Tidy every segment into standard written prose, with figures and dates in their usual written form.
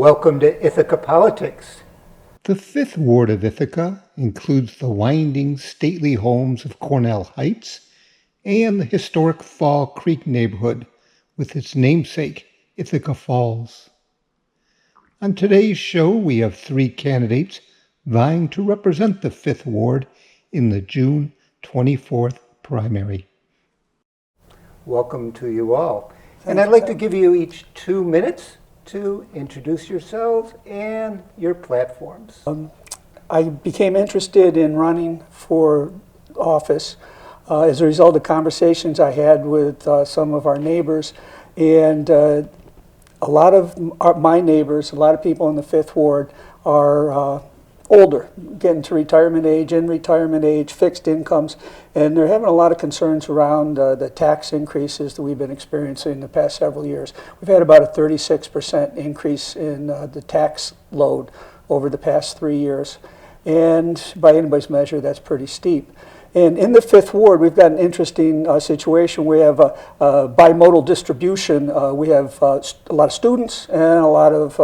Welcome to Ithaca Politics. The Fifth Ward of Ithaca includes the winding, stately homes of Cornell Heights and the historic Fall Creek neighborhood with its namesake, Ithaca Falls. On today's show, we have three candidates vying to represent the Fifth Ward in the June 24th primary. Welcome to you all. And I'd like to give you each 2 minutes to introduce yourselves and your platforms. I became interested in running for office as a result of conversations I had with some of our neighbors. And a lot of my neighbors, a lot of people in the Fifth Ward are older, getting to retirement age, fixed incomes, and they're having a lot of concerns around the tax increases that we've been experiencing in the past several years. We've had about a 36% increase in the tax load over the past 3 years, and by anybody's measure, that's pretty steep. And in the Fifth Ward, we've got an interesting situation. We have a bimodal distribution. We have a lot of students and a lot of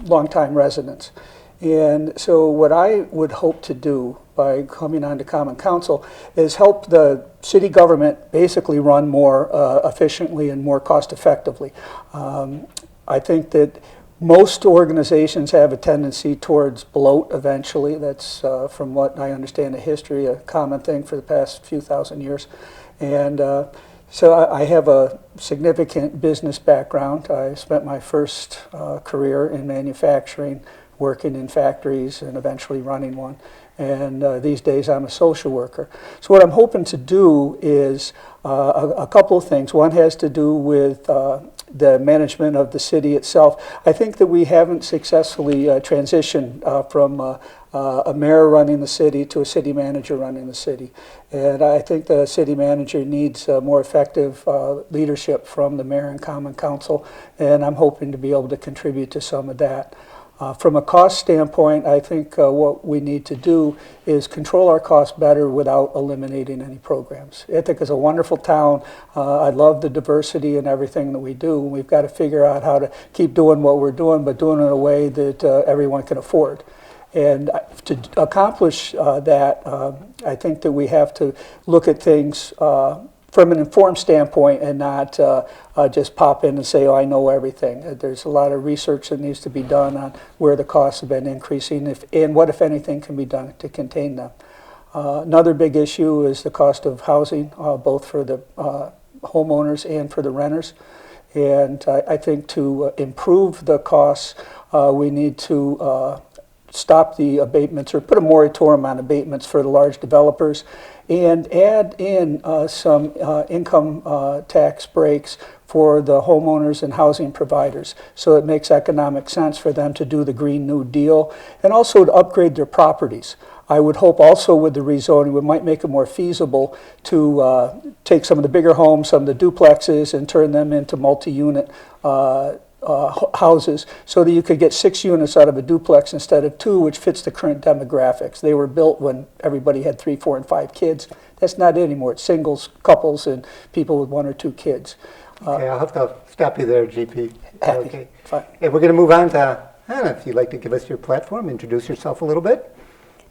longtime residents. And so what I would hope to do by coming on to Common Council is help the city government basically run more efficiently and more cost effectively. I think that most organizations have a tendency towards bloat eventually. That's, from what I understand the history, a common thing for the past few thousand years. And so I have a significant business background. I spent my first career in manufacturing, working in factories and eventually running one. And these days I'm a social worker. So what I'm hoping to do is a couple of things. One has to do with the management of the city itself. I think that we haven't successfully transitioned from a mayor running the city to a city manager running the city. And I think the city manager needs more effective leadership from the mayor and common council, and I'm hoping to be able to contribute to some of that. From a cost standpoint, I think what we need to do is control our costs better without eliminating any programs. Ithaca is a wonderful town. I love the diversity and everything that we do. We've got to figure out how to keep doing what we're doing, but doing it in a way that everyone can afford. And to accomplish that, I think that we have to look at things from an informed standpoint and not just pop in and say, oh, I know everything. There's a lot of research that needs to be done on where the costs have been increasing and what, if anything, can be done to contain them. Another big issue is the cost of housing, both for the homeowners and for the renters. And I think to improve the costs, we need to stop the abatements or put a moratorium on abatements for the large developers and add in some income tax breaks for the homeowners and housing providers, so it makes economic sense for them to do the Green New Deal and also to upgrade their properties. I would hope also with the rezoning, we might make it more feasible to take some of the bigger homes, some of the duplexes, and turn them into multi-unit houses so that you could get 6 units out of a duplex instead of 2, which fits the current demographics. They were built when everybody had 3, 4, and 5 kids. That's not it anymore. It's singles, couples, and people with 1 or 2 kids. Okay, I'll have to stop you there, GP. Happy. Okay. Fine. And we're going to move on to Hannah. If you'd like to give us your platform, introduce yourself a little bit.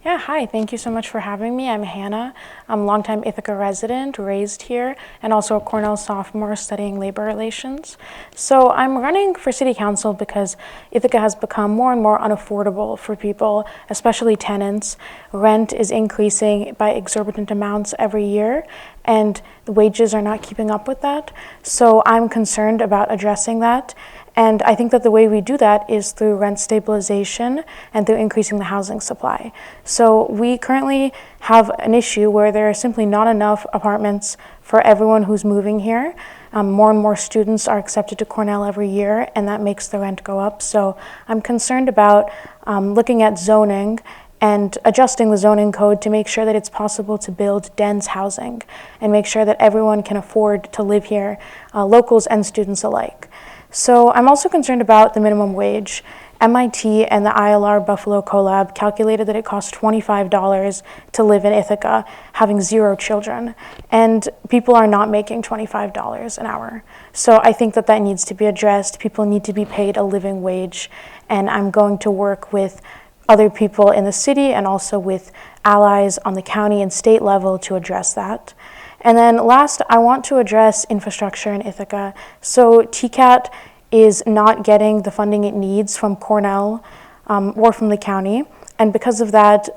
Yeah, hi, thank you so much for having me. I'm Hannah. I'm a longtime Ithaca resident, raised here, and also a Cornell sophomore studying labor relations. So I'm running for city council because Ithaca has become more and more unaffordable for people, especially tenants. Rent is increasing by exorbitant amounts every year, and the wages are not keeping up with that. So I'm concerned about addressing that. And I think that the way we do that is through rent stabilization and through increasing the housing supply. So we currently have an issue where there are simply not enough apartments for everyone who's moving here. More and more students are accepted to Cornell every year, and that makes the rent go up. So I'm concerned about looking at zoning and adjusting the zoning code to make sure that it's possible to build dense housing and make sure that everyone can afford to live here, locals and students alike. So I'm also concerned about the minimum wage. MIT and the ILR Buffalo Collab calculated that it costs $25 to live in Ithaca, having 0 children. And people are not making $25 an hour. So I think that that needs to be addressed. People need to be paid a living wage. And I'm going to work with other people in the city and also with allies on the county and state level to address that. And then last, I want to address infrastructure in Ithaca. So TCAT is not getting the funding it needs from Cornell or from the county. And because of that,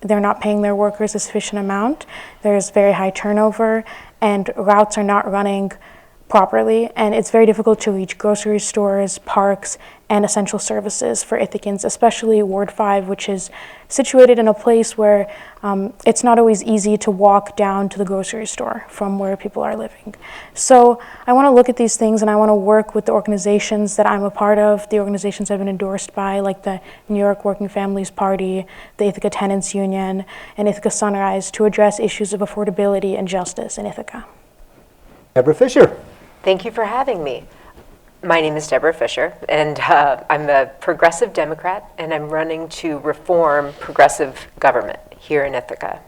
they're not paying their workers a sufficient amount. There's very high turnover and routes are not running properly. And it's very difficult to reach grocery stores, parks, and essential services for Ithacans, especially Ward 5, which is situated in a place where it's not always easy to walk down to the grocery store from where people are living. So I want to look at these things and I want to work with the organizations that I'm a part of, the organizations I've been endorsed by, like the New York Working Families Party, the Ithaca Tenants Union, and Ithaca Sunrise to address issues of affordability and justice in Ithaca. Deborah Fisher. Thank you for having me. My name is Deborah Fisher, and I'm a progressive Democrat, and I'm running to reform progressive government here in Ithaca.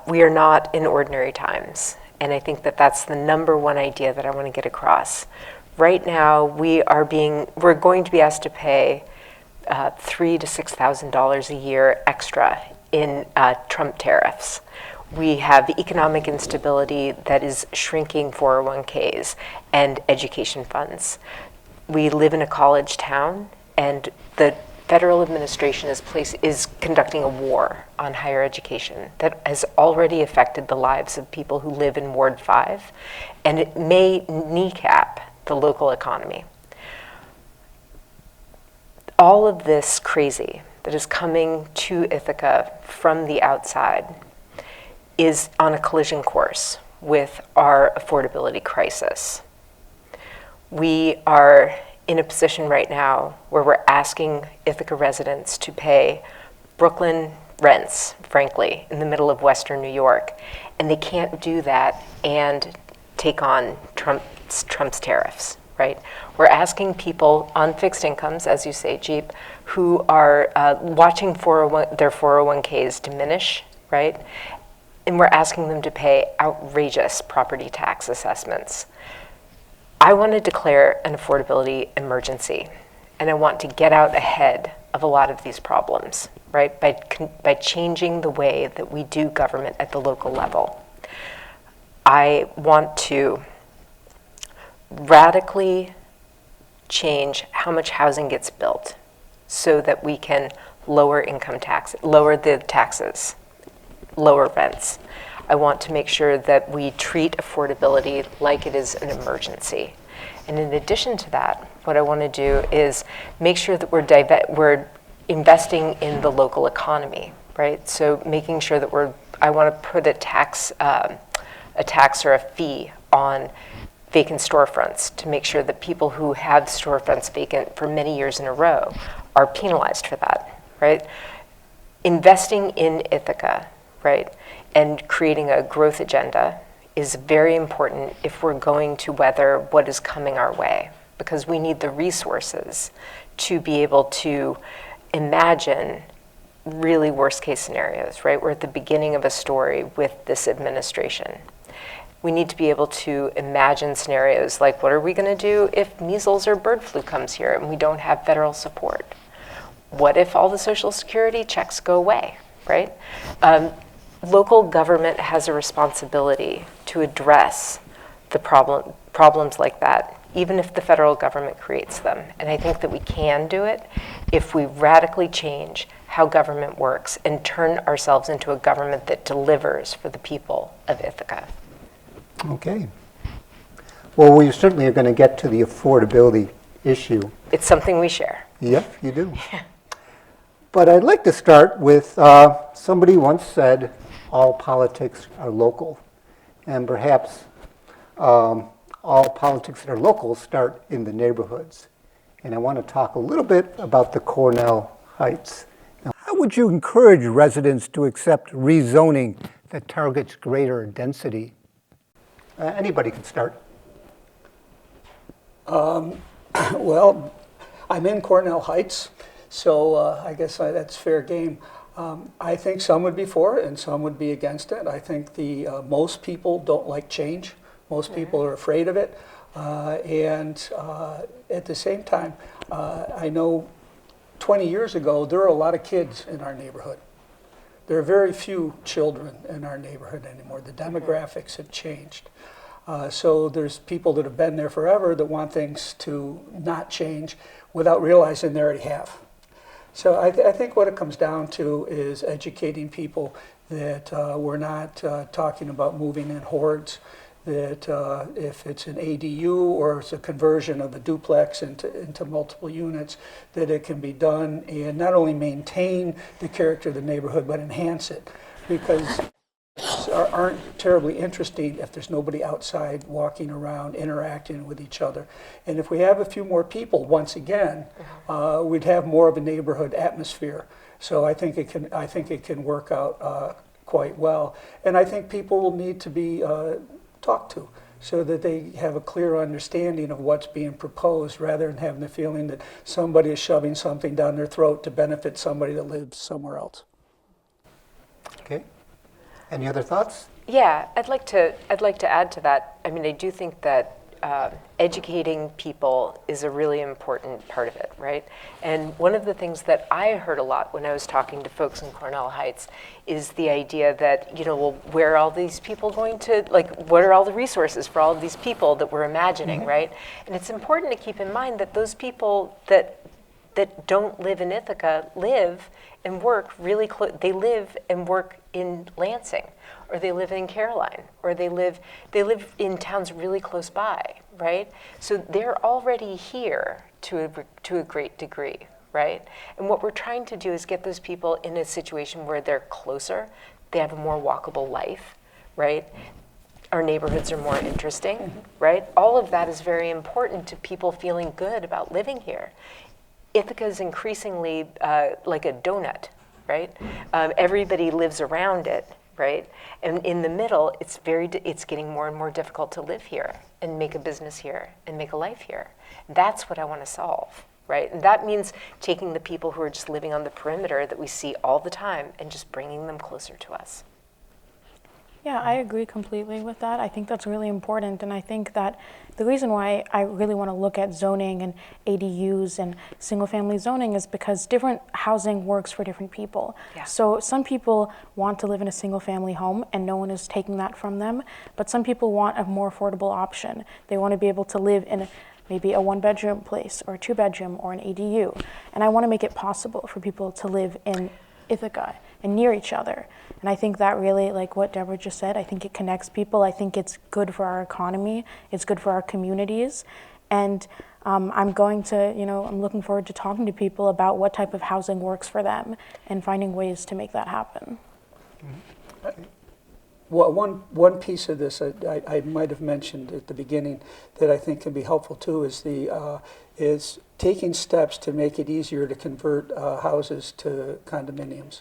We are not in ordinary times, and I think that that's the #1 idea that I want to get across. Right now, we're going to be asked to pay $3,000 to $6,000 a year extra in Trump tariffs. We have economic instability that is shrinking 401ks and education funds. We live in a college town, and the federal administration is conducting a war on higher education that has already affected the lives of people who live in Ward 5, and it may kneecap the local economy. All of this crazy that is coming to Ithaca from the outside is on a collision course with our affordability crisis. We are in a position right now where we're asking Ithaca residents to pay Brooklyn rents, frankly, in the middle of Western New York, and they can't do that and take on Trump's tariffs, right? We're asking people on fixed incomes, as you say, Jeep, who are watching their 401ks diminish, right? And we're asking them to pay outrageous property tax assessments. I want to declare an affordability emergency, and I want to get out ahead of a lot of these problems, right? By changing the way that we do government at the local level. I want to radically change how much housing gets built so that we can lower the taxes, lower rents. I want to make sure that we treat affordability like it is an emergency. And in addition to that, what I want to do is make sure that we're investing in the local economy, right? So making sure that I want to put a tax or a fee on vacant storefronts to make sure that people who have storefronts vacant for many years in a row are penalized for that, right? Investing in Ithaca, right, and creating a growth agenda is very important if we're going to weather what is coming our way, because we need the resources to be able to imagine really worst case scenarios, right? We're at the beginning of a story with this administration. We need to be able to imagine scenarios like, what are we going to do if measles or bird flu comes here and we don't have federal support? What if all the Social Security checks go away, right? Local government has a responsibility to address the problems like that, even if the federal government creates them. And I think that we can do it if we radically change how government works and turn ourselves into a government that delivers for the people of Ithaca. Okay. Well, we certainly are going to get to the affordability issue. It's something we share. Yep, you do. But I'd like to start with somebody once said, all politics are local. And perhaps all politics that are local start in the neighborhoods. And I want to talk a little bit about the Cornell Heights. Now, how would you encourage residents to accept rezoning that targets greater density? Anybody can start. Well, I'm in Cornell Heights, so I guess that's fair game. I think some would be for it and some would be against it. I think most people don't like change. Most people are afraid of it. And at the same time, I know 20 years ago, there were a lot of kids in our neighborhood. There are very few children in our neighborhood anymore. The demographics have changed. So there's people that have been there forever that want things to not change without realizing they already have. So I think what it comes down to is educating people that we're not talking about moving in hordes, that if it's an ADU or it's a conversion of a duplex into multiple units, that it can be done and not only maintain the character of the neighborhood, but enhance it. Because aren't terribly interesting if there's nobody outside walking around interacting with each other. And if we have a few more people, once again, we'd have more of a neighborhood atmosphere. So I think it can work out quite well. And I think people will need to be talked to so that they have a clear understanding of what's being proposed rather than having the feeling that somebody is shoving something down their throat to benefit somebody that lives somewhere else. Okay. Any other thoughts? Yeah, I'd like to add to that. I mean, I do think that educating people is a really important part of it, right? And one of the things that I heard a lot when I was talking to folks in Cornell Heights is the idea that, well, where are all these people going to, what are all the resources for all of these people that we're imagining, right? And it's important to keep in mind that those people that don't live in Ithaca live and work really close. They live and work in Lansing, or they live in Caroline, or they live in towns really close by, right? So they're already here to a great degree, right? And what we're trying to do is get those people in a situation where they're closer, they have a more walkable life, right? Our neighborhoods are more interesting, right? All of that is very important to people feeling good about living here. Ithaca is increasingly like a donut, right? Everybody lives around it, right? And in the middle, it's getting more and more difficult to live here and make a business here and make a life here. That's what I want to solve, right? And that means taking the people who are just living on the perimeter that we see all the time and just bringing them closer to us. Yeah, I agree completely with that. I think that's really important, and I think that the reason why I really want to look at zoning and ADUs and single-family zoning is because different housing works for different people. Yeah. So some people want to live in a single-family home, and no one is taking that from them, but some people want a more affordable option. They want to be able to live in maybe a one-bedroom place or a two-bedroom or an ADU, and I want to make it possible for people to live in Ithaca and near each other. And I think that really, like what Deborah just said, I think it connects people. I think it's good for our economy. It's good for our communities. And I'm looking forward to talking to people about what type of housing works for them and finding ways to make that happen. Well, one piece of this I might have mentioned at the beginning that I think can be helpful too is taking steps to make it easier to convert houses to condominiums.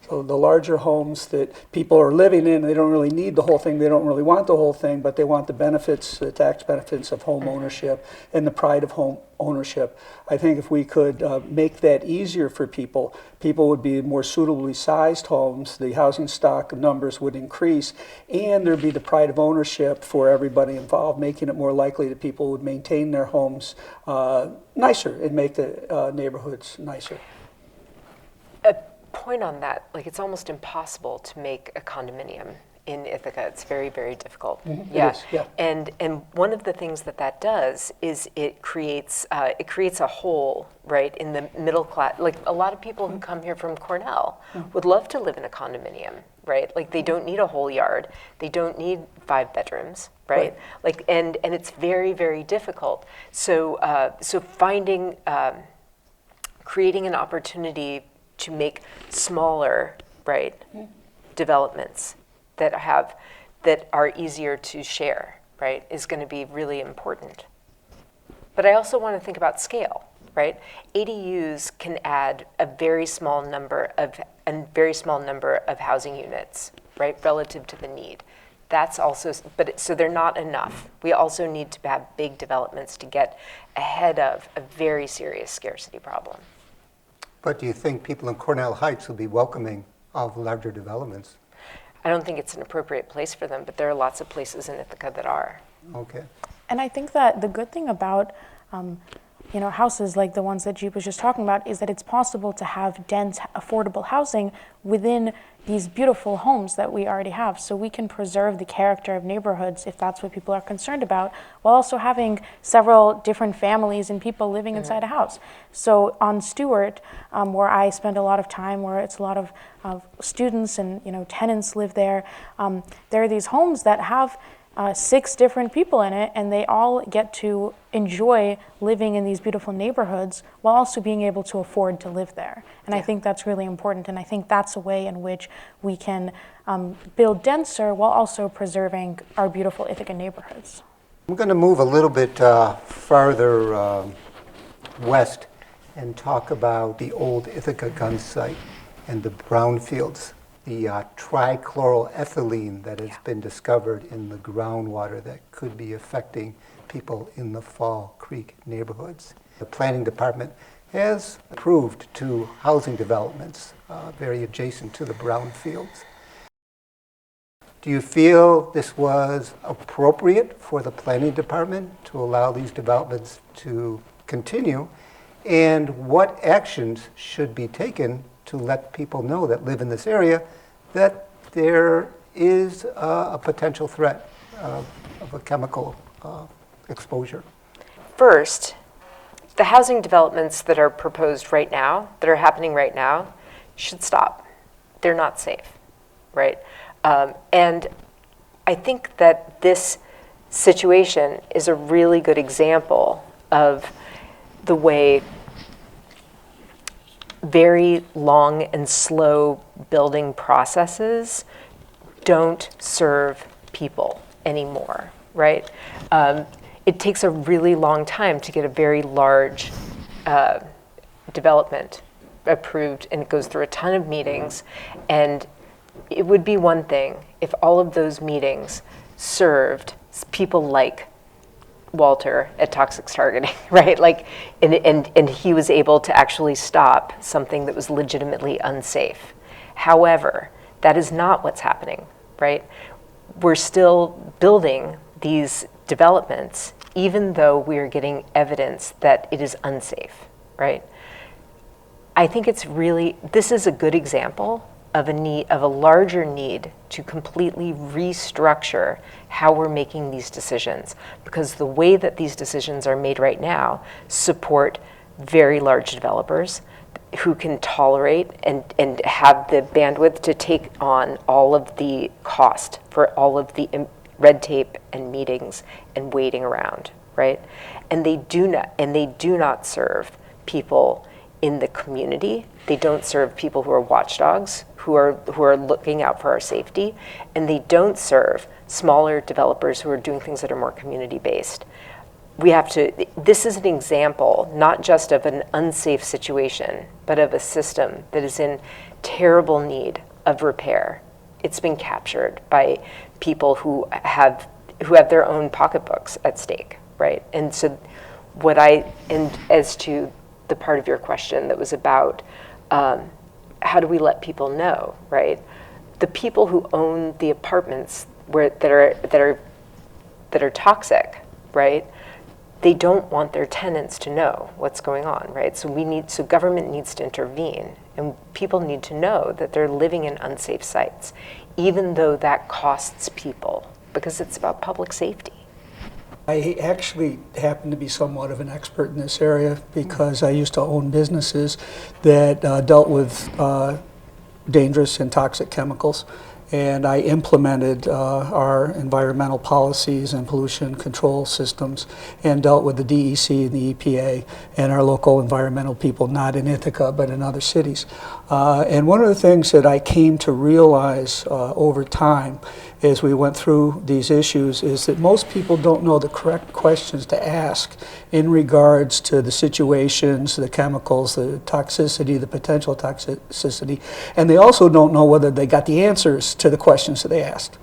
So the larger homes that people are living in, they don't really need the whole thing, they don't really want the whole thing, but they want the benefits, the tax benefits of home ownership and the pride of home ownership. I think if we could make that easier for people, people would be more suitably sized homes, the housing stock numbers would increase, and there'd be the pride of ownership for everybody involved, making it more likely that people would maintain their homes nicer and make the neighborhoods nicer. Point on that, it's almost impossible to make a condominium in Ithaca. It's very, very difficult. It is, yeah. And one of the things that does is it creates a hole, right, in the middle class. Like a lot of people who come here from Cornell would love to live in a condominium, right? Like they don't need a whole yard. They don't need 5 bedrooms, right? And it's very, very difficult. So finding, creating an opportunity to make smaller, right, developments that are easier to share, right, is going to be really important. But I also want to think about scale, right? ADUs can add a very small number of housing units, right, relative to the need. That's also, so they're not enough. We also need to have big developments to get ahead of a very serious scarcity problem. But do you think people in Cornell Heights will be welcoming of larger developments? I don't think it's an appropriate place for them, but there are lots of places in Ithaca that are. Okay. And I think that the good thing about houses like the ones that Jeep was just talking about is that it's possible to have dense, affordable housing within these beautiful homes that we already have. So we can preserve the character of neighborhoods if that's what people are concerned about, while also having several different families and people living inside a house. So on Stewart, where I spend a lot of time, where it's a lot of students and tenants live there, there are these homes that have 6 different people in it, and they all get to enjoy living in these beautiful neighborhoods while also being able to afford to live there. And I think that's really important, and I think that's a way in which we can build denser while also preserving our beautiful Ithaca neighborhoods. I'm going to move a little bit farther west and talk about the old Ithaca gun site and the brownfields. The trichloroethylene that has been discovered in the groundwater that could be affecting people in the Fall Creek neighborhoods. The planning department has approved 2 housing developments very adjacent to the brownfields. Do you feel this was appropriate for the planning department to allow these developments to continue? And what actions should be taken to let people know that live in this area that there is a potential threat of a chemical exposure? First, the housing developments that are proposed right now, that are happening right now, should stop. They're not safe, right? And I think that this situation is a really good example of the way very long and slow building processes don't serve people anymore, right? It takes a really long time to get a very large development approved, and it goes through a ton of meetings. And it would be one thing if all of those meetings served people like Walter at Toxics Targeting, right? Like, and he was able to actually stop something that was legitimately unsafe. However, that is not what's happening, right? We're still building these developments, even though we are getting evidence that it is unsafe, right? I think this is a good example of a larger need to completely restructure how we're making these decisions, because the way that these decisions are made right now support very large developers who can tolerate and have the bandwidth to take on all of the cost for all of the red tape and meetings and waiting around, right? And they do not serve people in the community. They don't serve people who are watchdogs, who are looking out for our safety, and they don't serve smaller developers who are doing things that are more community-based. This is an example, not just of an unsafe situation, but of a system that is in terrible need of repair. It's been captured by people who have their own pocketbooks at stake, right? And so as to the part of your question that was about how do we let people know, right? The people who own the apartments that are toxic, right? They don't want their tenants to know what's going on, right? So government needs to intervene, and people need to know that they're living in unsafe sites, even though that costs people, because it's about public safety. I actually happen to be somewhat of an expert in this area because I used to own businesses that dealt with dangerous and toxic chemicals, and I implemented our environmental policies and pollution control systems and dealt with the DEC and the EPA and our local environmental people, not in Ithaca but in other cities. And one of the things that I came to realize over time as we went through these issues is that most people don't know the correct questions to ask in regards to the situations, the chemicals, the toxicity, the potential toxicity, and they also don't know whether they got the answers to the questions that they asked.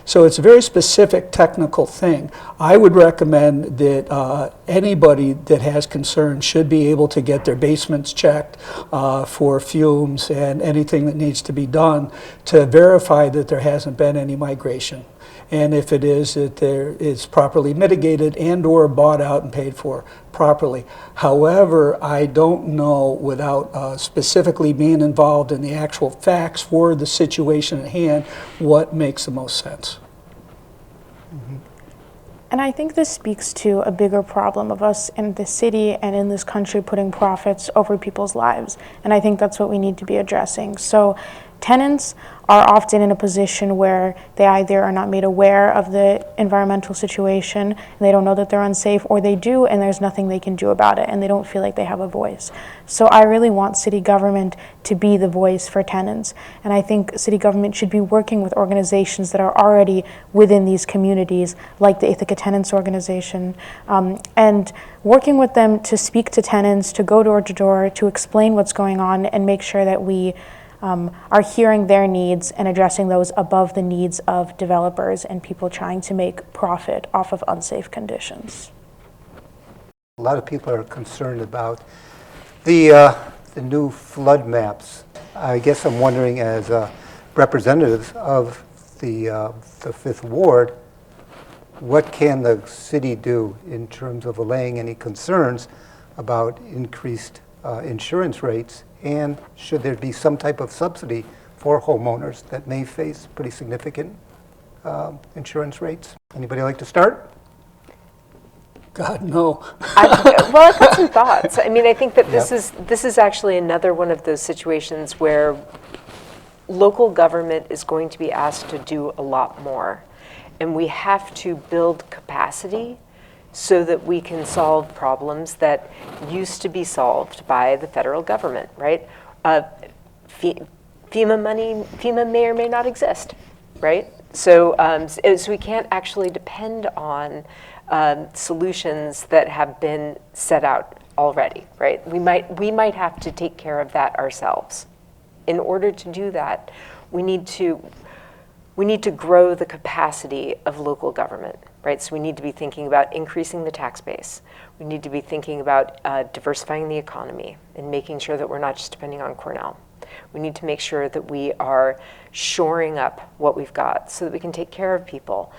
So it's a very specific technical thing. I would recommend that anybody that has concerns should be able to get their basements checked for fumes and anything that needs to be done to verify that there hasn't been any migration. And if it is, that there is properly mitigated and or bought out and paid for properly. However, I don't know, without specifically being involved in the actual facts for the situation at hand, what makes the most sense. And I think this speaks to a bigger problem of us in the city and in this country putting profits over people's lives. And I think that's what we need to be addressing. So tenants are often in a position where they either are not made aware of the environmental situation and they don't know that they're unsafe, or they do and there's nothing they can do about it and they don't feel like they have a voice. So I really want city government to be the voice for tenants. And I think city government should be working with organizations that are already within these communities, like the Ithaca Tenants Organization, and working with them to speak to tenants, to go door to door, to explain what's going on and make sure that we are hearing their needs and addressing those above the needs of developers and people trying to make profit off of unsafe conditions. A lot of people are concerned about the new flood maps. I guess I'm wondering, as representatives of the Fifth Ward, what can the city do in terms of allaying any concerns about increased insurance rates, and should there be some type of subsidy for homeowners that may face pretty significant insurance rates? Anybody like to start? God, no. I've got some thoughts. I mean, I think that this is actually another one of those situations where local government is going to be asked to do a lot more, and we have to build capacity so that we can solve problems that used to be solved by the federal government, right? FEMA may or may not exist, right? So we can't actually depend on solutions that have been set out already, right? We might have to take care of that ourselves. In order to do that, we need to grow the capacity of local government, right? So we need to be thinking about increasing the tax base. We need to be thinking about diversifying the economy and making sure that we're not just depending on Cornell. We need to make sure that we are shoring up what we've got so that we can take care of people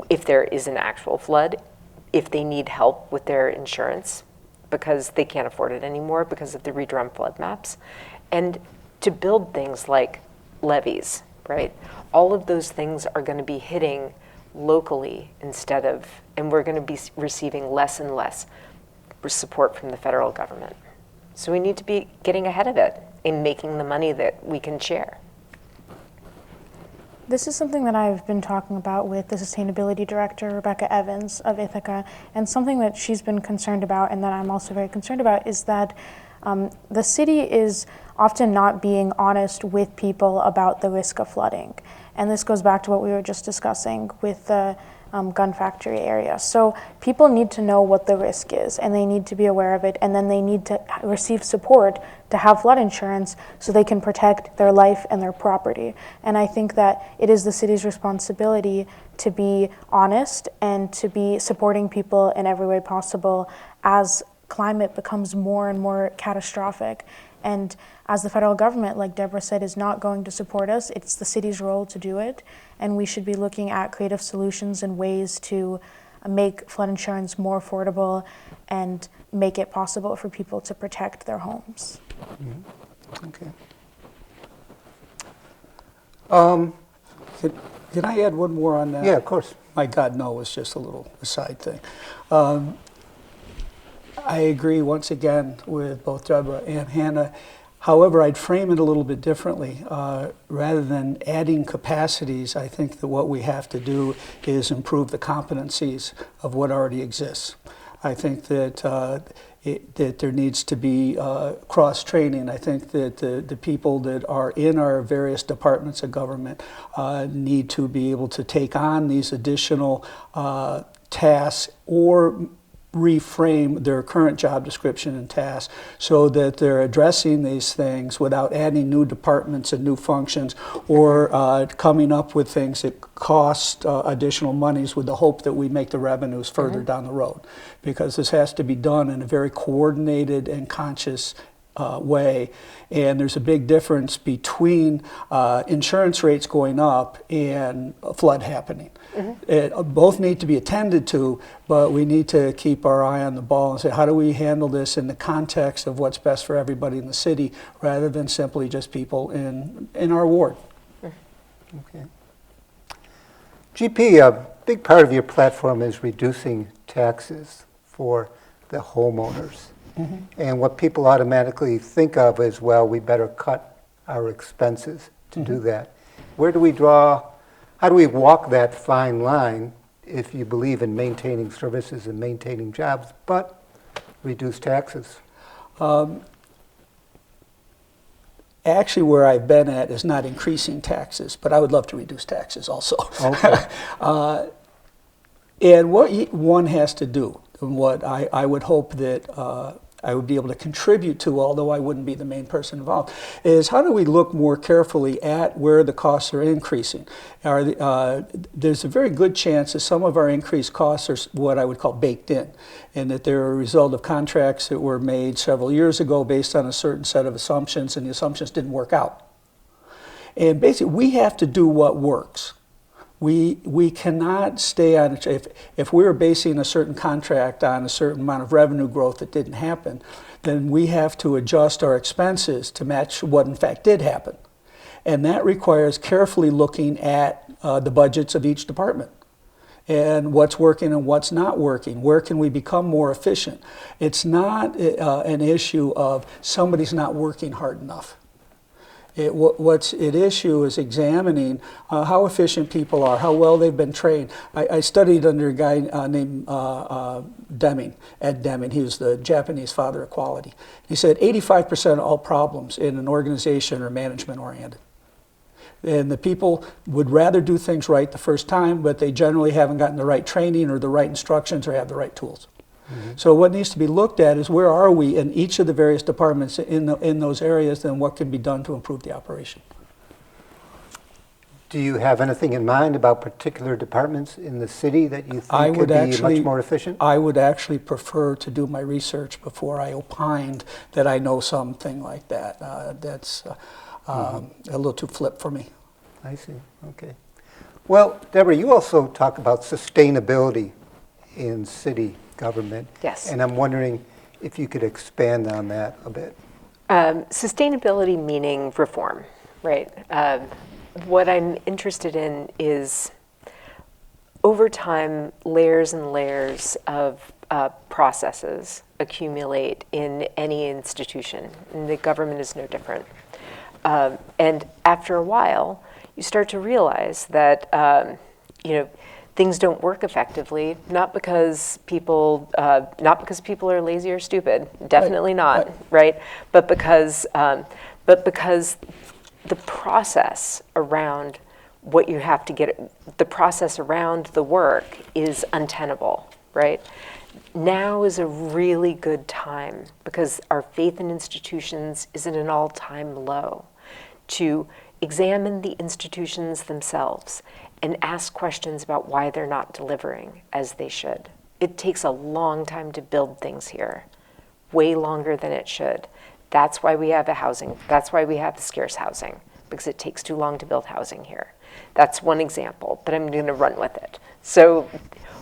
if there is an actual flood, if they need help with their insurance because they can't afford it anymore because of the redrawn flood maps, and to build things like levees, right? All of those things are going to be hitting locally instead of, and we're going to be receiving less and less support from the federal government. So we need to be getting ahead of it and making the money that we can share. This is something that I've been talking about with the Sustainability Director, Rebecca Evans of Ithaca, and something that she's been concerned about and that I'm also very concerned about is that the city is often not being honest with people about the risk of flooding. And this goes back to what we were just discussing with the gun factory area. So people need to know what the risk is and they need to be aware of it, and then they need to receive support to have flood insurance so they can protect their life and their property. And I think that it is the city's responsibility to be honest and to be supporting people in every way possible as climate becomes more and more catastrophic. And as the federal government, like Deborah said, is not going to support us, it's the city's role to do it. And we should be looking at creative solutions and ways to make flood insurance more affordable and make it possible for people to protect their homes. Mm-hmm. Okay. Can I add one more on that? Yeah, of course. My God, no was just a little aside thing. I agree once again with both Deborah and Hannah. However, I'd frame it a little bit differently. Rather than adding capacities, I think that what we have to do is improve the competencies of what already exists. I think that that there needs to be cross-training. I think that the people that are in our various departments of government need to be able to take on these additional tasks or reframe their current job description and tasks so that they're addressing these things without adding new departments and new functions or coming up with things that cost additional monies with the hope that we make the revenues further down the road. Because this has to be done in a very coordinated and conscious way. And there's a big difference between insurance rates going up and a flood happening. Both need to be attended to, but we need to keep our eye on the ball and say, how do we handle this in the context of what's best for everybody in the city, rather than simply just people in our ward. Okay. GP, a big part of your platform is reducing taxes for the homeowners. And what people automatically think of is, well, we better cut our expenses to do that. Where do we draw, how do we walk that fine line if you believe in maintaining services and maintaining jobs, but reduce taxes? Actually, where I've been at is not increasing taxes, but I would love to reduce taxes also. Okay. And what one has to do, and what I would hope that I would be able to contribute to, although I wouldn't be the main person involved, is how do we look more carefully at where the costs are increasing? There's a very good chance that some of our increased costs are what I would call baked in, and that they're a result of contracts that were made several years ago based on a certain set of assumptions, and the assumptions didn't work out. And basically, we have to do what works. We cannot stay on, if we were basing a certain contract on a certain amount of revenue growth that didn't happen, then we have to adjust our expenses to match what in fact did happen. And that requires carefully looking at the budgets of each department and what's working and what's not working. Where can we become more efficient? It's not an issue of somebody's not working hard enough. What's at issue is examining how efficient people are, how well they've been trained. I studied under a guy named Deming, Ed Deming. He was the Japanese father of quality. He said 85% of all problems in an organization are management oriented. And the people would rather do things right the first time, but they generally haven't gotten the right training or the right instructions or have the right tools. So what needs to be looked at is where are we in each of the various departments in those areas, and what can be done to improve the operation. Do you have anything in mind about particular departments in the city that you think could be much more efficient? I would actually prefer to do my research before I opined that I know something like that. That's a little too flip for me. I see, okay. Well, Deborah, you also talk about sustainability in city government. Yes. And I'm wondering if you could expand on that a bit. Sustainability meaning reform, right? What I'm interested in is, over time, layers and layers of processes accumulate in any institution, and the government is no different. And after a while, you start to realize that things don't work effectively, not because people are lazy or stupid, definitely not, right? But because the process around what you have to get, the process around the work is untenable, right? Now is a really good time, because our faith in institutions is at an all-time low, to examine the institutions themselves and ask questions about why they're not delivering as they should. It takes a long time to build things here, way longer than it should. That's why we have that's why we have the scarce housing, because it takes too long to build housing here. That's one example, but I'm gonna run with it. So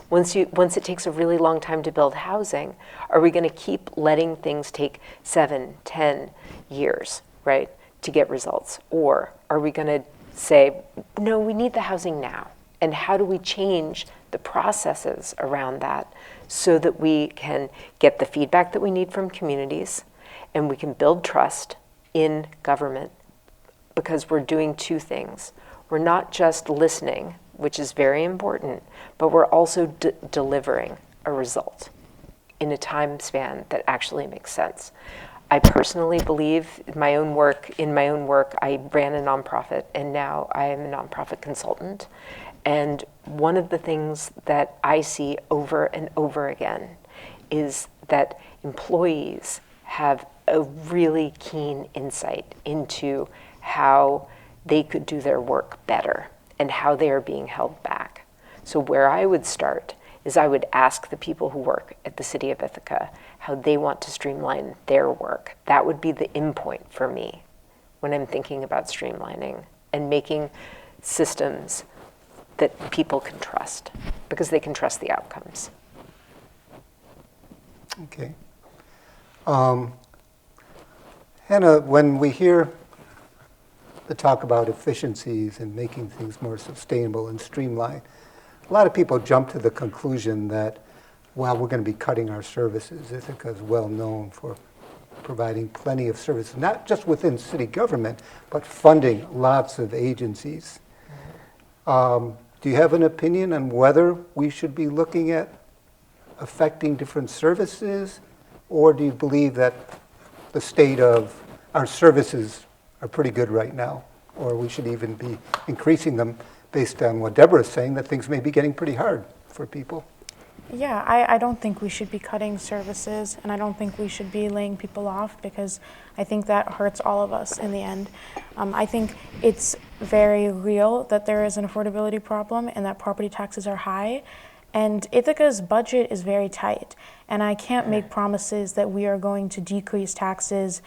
once it takes a really long time to build housing, are we gonna keep letting things take 7, 10 years, right, to get results? Or are we gonna say, no, we need the housing now? And how do we change the processes around that so that we can get the feedback that we need from communities, and we can build trust in government? Because we're doing two things. We're not just listening, which is very important, but we're also delivering a result in a time span that actually makes sense. I personally believe in my own work, I ran a nonprofit, and now I am a nonprofit consultant. And one of the things that I see over and over again is that employees have a really keen insight into how they could do their work better and how they are being held back. So where I would start is I would ask the people who work at the City of Ithaca how they want to streamline their work. That would be the end point for me when I'm thinking about streamlining and making systems that people can trust, because they can trust the outcomes. Okay. Hannah, when we hear the talk about efficiencies and making things more sustainable and streamlined, a lot of people jump to the conclusion that, well, we're going to be cutting our services. Ithaca is well known for providing plenty of services, not just within city government, but funding lots of agencies. Do you have an opinion on whether we should be looking at affecting different services, or do you believe that the state of our services are pretty good right now, or we should even be increasing them based on what Deborah is saying, that things may be getting pretty hard for people? Yeah, I don't think we should be cutting services, and I don't think we should be laying people off, because I think that hurts all of us in the end. I think it's very real that there is an affordability problem and that property taxes are high, and Ithaca's budget is very tight, and I can't make promises that we are going to decrease taxes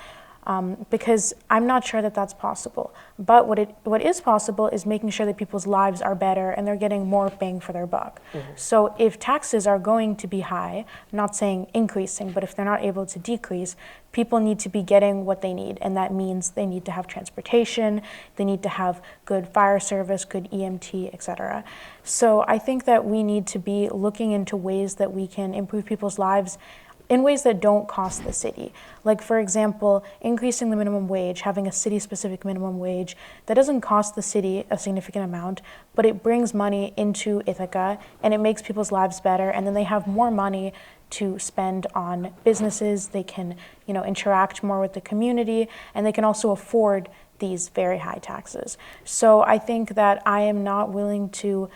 because I'm not sure that that's possible. But what is possible is making sure that people's lives are better and they're getting more bang for their buck. So if taxes are going to be high, I'm not saying increasing, but if they're not able to decrease, people need to be getting what they need, and that means they need to have transportation, they need to have good fire service, good EMT, etc. So I think that we need to be looking into ways that we can improve people's lives in ways that don't cost the city. Like, for example, increasing the minimum wage, having a city-specific minimum wage that doesn't cost the city a significant amount, but it brings money into Ithaca and it makes people's lives better, and then they have more money to spend on businesses. They can, interact more with the community, and they can also afford these very high taxes. So I think that I am not willing to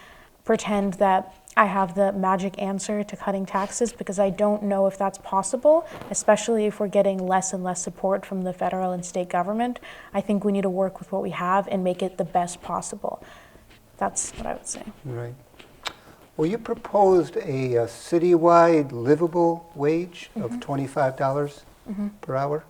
pretend that I have the magic answer to cutting taxes, because I don't know if that's possible, especially if we're getting less and less support from the federal and state government. I think we need to work with what we have and make it the best possible. That's what I would say. Right. Well, you proposed a citywide livable wage of $25 per hour.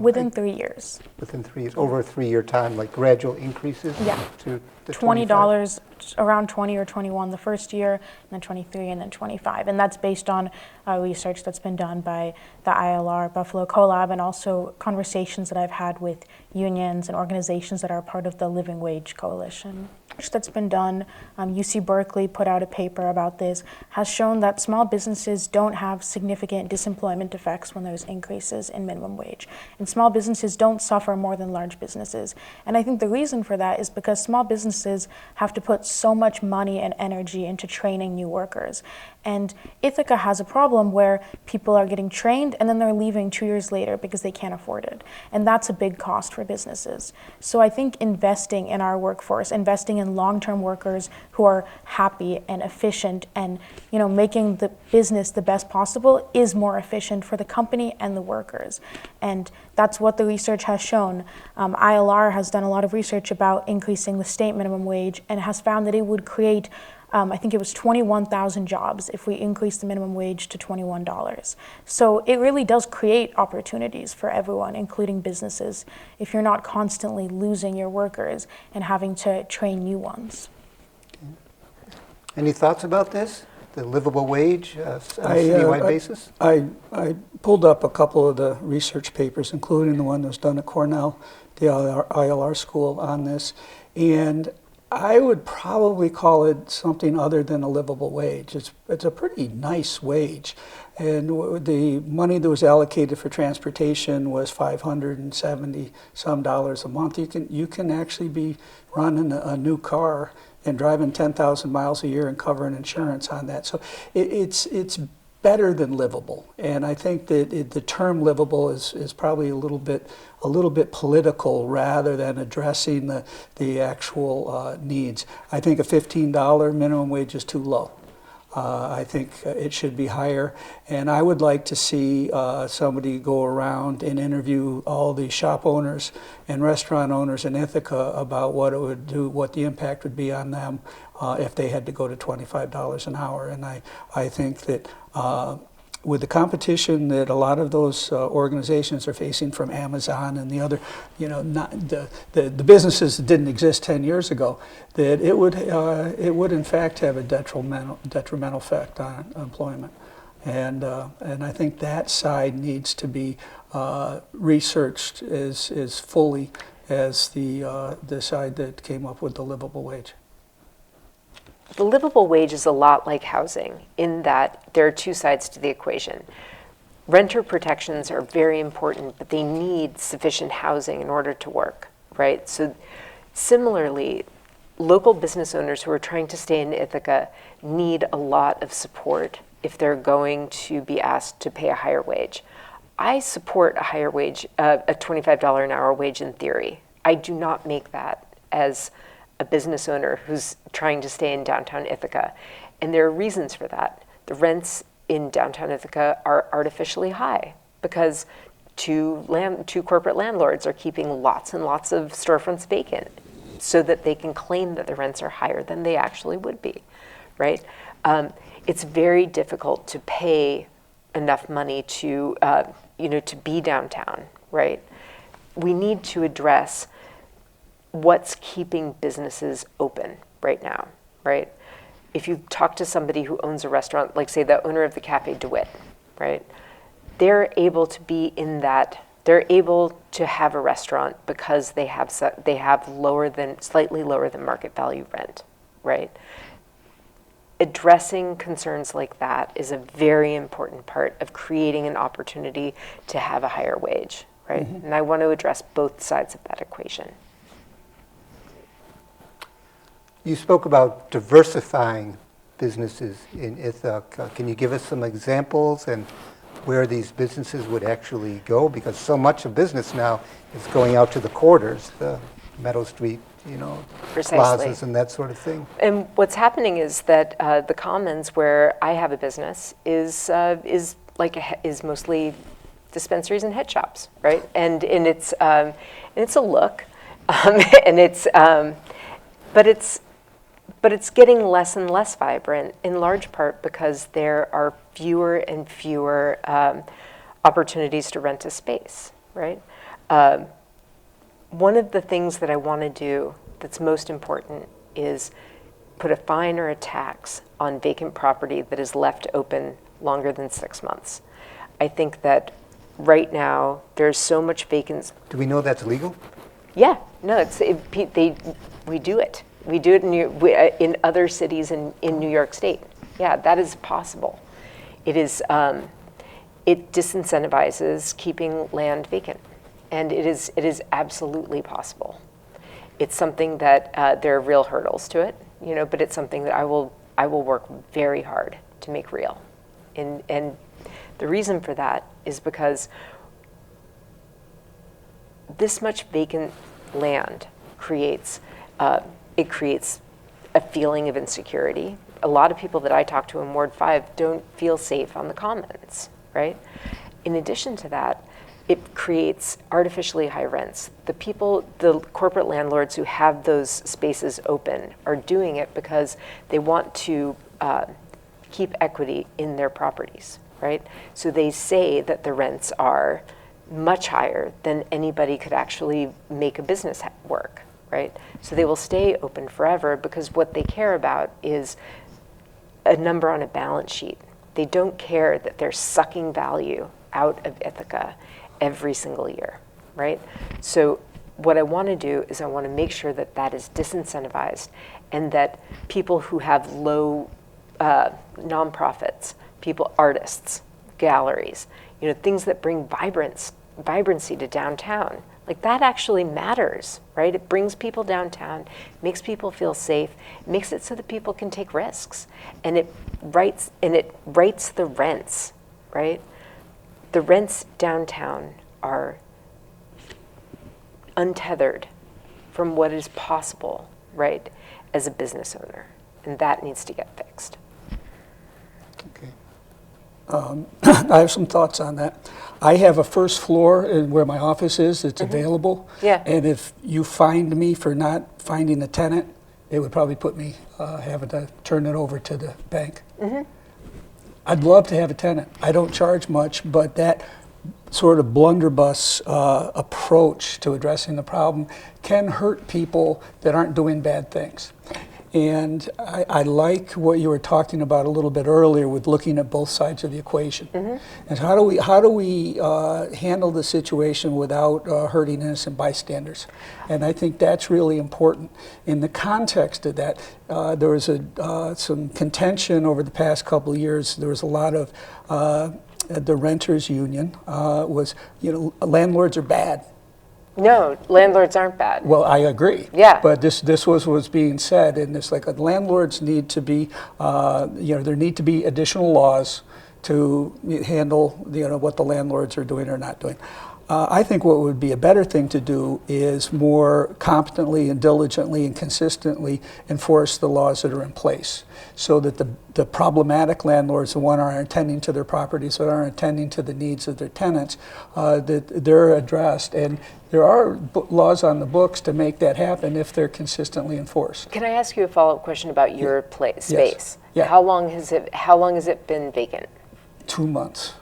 Within 3 years. Within 3 years, over a 3-year time, like gradual increases? Yeah. To the 25? $20, around 20 or 21 the first year, and then 23, and then 25. And that's based on research that's been done by the ILR Buffalo CoLab, and also conversations that I've had with unions and organizations that are part of the Living Wage Coalition. That's been done, UC Berkeley put out a paper about this, has shown that small businesses don't have significant disemployment effects when there's increases in minimum wage. And small businesses don't suffer more than large businesses. And I think the reason for that is because small businesses have to put so much money and energy into training new workers. And Ithaca has a problem where people are getting trained and then they're leaving 2 years later because they can't afford it. And that's a big cost for businesses. So I think investing in our workforce, investing in long-term workers who are happy and efficient and making the business the best possible is more efficient for the company and the workers. And that's what the research has shown. ILR has done a lot of research about increasing the state minimum wage and has found that it would create I think it was 21,000 jobs if we increase the minimum wage to $21. So it really does create opportunities for everyone, including businesses, if you're not constantly losing your workers and having to train new ones. Any thoughts about this, the livable wage on a citywide basis? I pulled up a couple of the research papers, including the one that was done at Cornell, the ILR school on this, and I would probably call it something other than a livable wage. It's a pretty nice wage. And the money that was allocated for transportation was $570 some a month. You can actually be running a new car and driving 10,000 miles a year and covering insurance on that. So it's better than livable. And I think that the term livable is probably a little bit political rather than addressing the actual needs. I think a $15 minimum wage is too low. I think it should be higher, and I would like to see somebody go around and interview all the shop owners and restaurant owners in Ithaca about what it would do, what the impact would be on them if they had to go to $25 an hour. And I think that with the competition that a lot of those organizations are facing from Amazon and the other, not the businesses that didn't exist 10 years ago, that it would in fact have a detrimental effect on employment, and I think that side needs to be researched as fully as the side that came up with the livable wage. The livable wage is a lot like housing in that there are two sides to the equation. Renter protections are very important, but they need sufficient housing in order to work, right? So similarly, local business owners who are trying to stay in Ithaca need a lot of support if they're going to be asked to pay a higher wage. I support a higher wage, a $25 an hour wage in theory. I do not make that as a business owner who's trying to stay in downtown Ithaca. And there are reasons for that. The rents in downtown Ithaca are artificially high because two corporate landlords are keeping lots and lots of storefronts vacant so that they can claim that the rents are higher than they actually would be, right? It's very difficult to pay enough money to, to be downtown, right? We need to address what's keeping businesses open right now, right? If you talk to somebody who owns a restaurant, like say the owner of the Cafe DeWitt, right? They're able to be in that, they're able to have a restaurant because they have slightly lower than market value rent, right? Addressing concerns like that is a very important part of creating an opportunity to have a higher wage, right? Mm-hmm. And I want to address both sides of that equation. You spoke about diversifying businesses in Ithaca. Can you give us some examples and where these businesses would actually go? Because so much of business now is going out to the quarters, the Meadow Street, Precisely. Plazas and that sort of thing. And what's happening is that the Commons, where I have a business, is mostly dispensaries and head shops, right? And it's a look, but it's getting less and less vibrant, in large part because there are fewer and fewer opportunities to rent a space, right? One of the things that I want to do that's most important is put a fine or a tax on vacant property that is left open longer than 6 months. I think that right now there's so much vacancy. Do we know that's legal? Yeah, no, we do it. We do it in other cities in New York State. Yeah, that is possible. It disincentivizes keeping land vacant, and it is absolutely possible. It's something that there are real hurdles to it, but it's something that I will work very hard to make real. And the reason for that is because this much vacant land creates a feeling of insecurity. A lot of people that I talk to in Ward 5 don't feel safe on the Commons, right? In addition to that, it creates artificially high rents. The corporate landlords who have those spaces open are doing it because they want to keep equity in their properties, right? So they say that the rents are much higher than anybody could actually make a business work, right? So they will stay open forever because what they care about is a number on a balance sheet. They don't care that they're sucking value out of Ithaca every single year, right? So what I want to do is I want to make sure that that is disincentivized and that people who have low nonprofits, artists, galleries, things that bring vibrancy to downtown, like that actually matters, right? It brings people downtown, makes people feel safe, makes it so that people can take risks, and it writes the rents, right? The rents downtown are untethered from what is possible, right, as a business owner, and that needs to get fixed. I have some thoughts on that. I have a first floor in where my office is that's available. Yeah. And if you fined me for not finding a tenant, it would probably put me having to turn it over to the bank. I'd love to have a tenant. I don't charge much, but that sort of blunderbuss approach to addressing the problem can hurt people that aren't doing bad things. And I like what you were talking about a little bit earlier with looking at both sides of the equation. And how do we handle the situation without hurting innocent bystanders? And I think that's really important. In the context of that, there was some contention over the past couple of years. There was a lot of the renters union was, landlords are bad. No, landlords aren't bad. Well, I agree. Yeah. But this was what's being said, and it's like landlords need to be, there need to be additional laws to handle, what the landlords are doing or not doing. I think what would be a better thing to do is more competently and diligently and consistently enforce the laws that are in place, so that the problematic landlords, the one aren't attending to their properties, that aren't attending to the needs of their tenants, that they're addressed. And there are laws on the books to make that happen if they're consistently enforced. Can I ask you a follow-up question about your space? Yes. Yeah. How long has it been vacant? 2 months.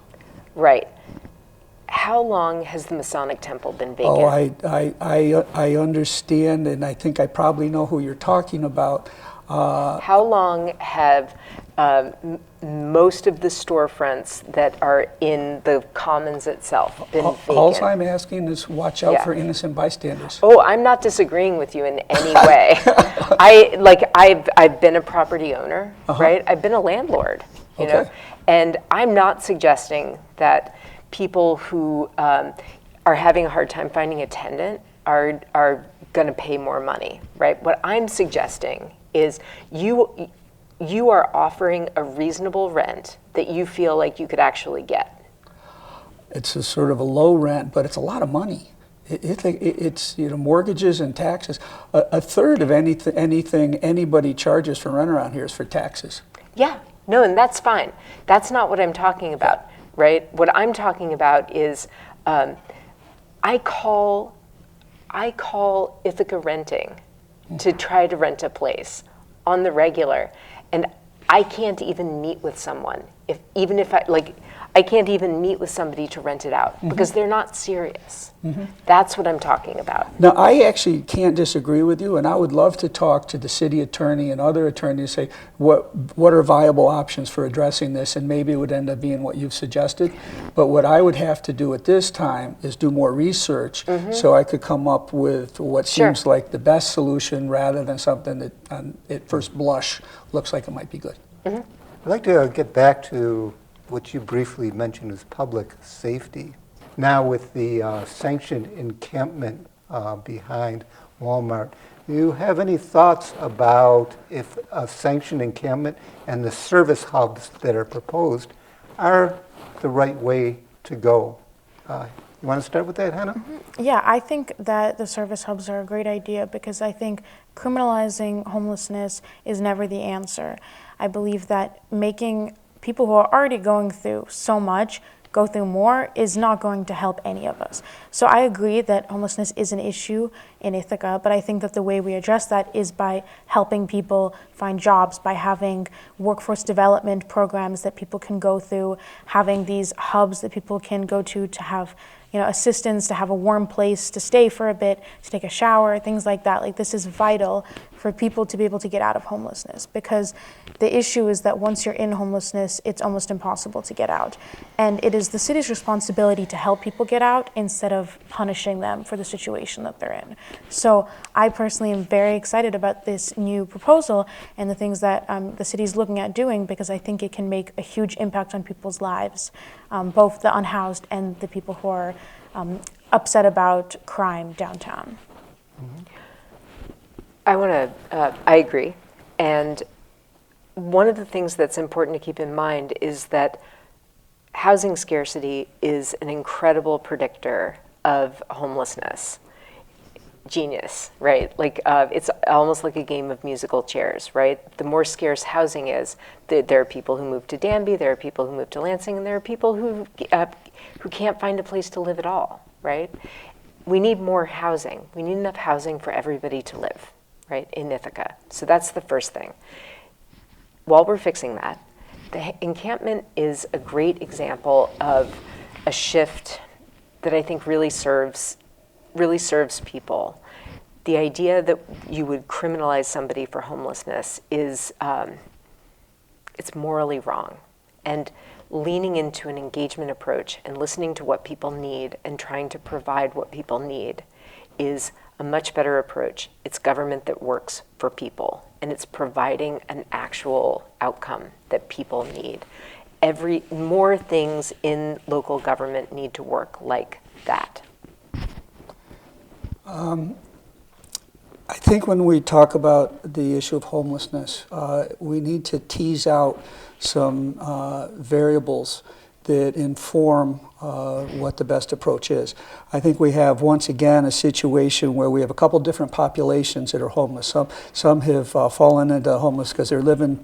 Right. How long has the Masonic Temple been vacant? Oh, I understand, and I think I probably know who you're talking about. How long have most of the storefronts that are in the commons itself been vacant? All I'm asking is watch out Yeah. for innocent bystanders. Oh, I'm not disagreeing with you in any way. I've been a property owner, right? I've been a landlord, you know, Okay. and I'm not suggesting that people who are having a hard time finding a tenant are going to pay more money, right? What I'm suggesting is you are offering a reasonable rent that you feel like you could actually get. It's a sort of a low rent, but it's a lot of money. It's mortgages and taxes. A third of anything anybody charges for rent around here is for taxes. Yeah, no, and that's fine. That's not what I'm talking about, right? What I'm talking about is I call Ithaca Renting to try to rent a place on the regular, and I can't even meet with someone I can't even meet with somebody to rent it out because they're not serious. That's what I'm talking about. Now, I actually can't disagree with you, and I would love to talk to the city attorney and other attorneys, say what are viable options for addressing this, and maybe it would end up being what you've suggested. But what I would have to do at this time is do more research so I could come up with what seems like the best solution rather than something that at first blush looks like it might be good. I'd like to get back to what you briefly mentioned as public safety. Now with the sanctioned encampment behind Walmart, do you have any thoughts about if a sanctioned encampment and the service hubs that are proposed are the right way to go? You want to start with that, Hannah? Yeah, I think that the service hubs are a great idea because I think criminalizing homelessness is never the answer. I believe that making people who are already going through so much go through more is not going to help any of us. So I agree that homelessness is an issue in Ithaca, but I think that the way we address that is by helping people find jobs, by having workforce development programs that people can go through, having these hubs that people can go to have assistance, to have a warm place to stay for a bit, to take a shower, things like that. Like, this is vital for people to be able to get out of homelessness, because the issue is that once you're in homelessness, it's almost impossible to get out. And it is the city's responsibility to help people get out instead of punishing them for the situation that they're in. So I personally am very excited about this new proposal and the things that the city's looking at doing, because I think it can make a huge impact on people's lives, both the unhoused and the people who are upset about crime downtown. I agree. And one of the things that's important to keep in mind is that housing scarcity is an incredible predictor of homelessness. genius, right? Like it's almost like a game of musical chairs, right? The more scarce housing is, there are people who move to Danby, there are people who move to Lansing, and there are people who can't find a place to live at all, right? We need more housing. We need enough housing for everybody to live, right, in Ithaca. So that's the first thing. While we're fixing that, the encampment is a great example of a shift that I think really serves people. The idea that you would criminalize somebody for homelessness is, it's morally wrong. And leaning into an engagement approach and listening to what people need and trying to provide what people need is a much better approach. It's government that works for people, and it's providing an actual outcome that people need. More things in local government need to work like that. I think when we talk about the issue of homelessness, we need to tease out some variables that inform what the best approach is. I think we have, once again, a situation where we have a couple different populations that are homeless. Some have fallen into homeless because they're living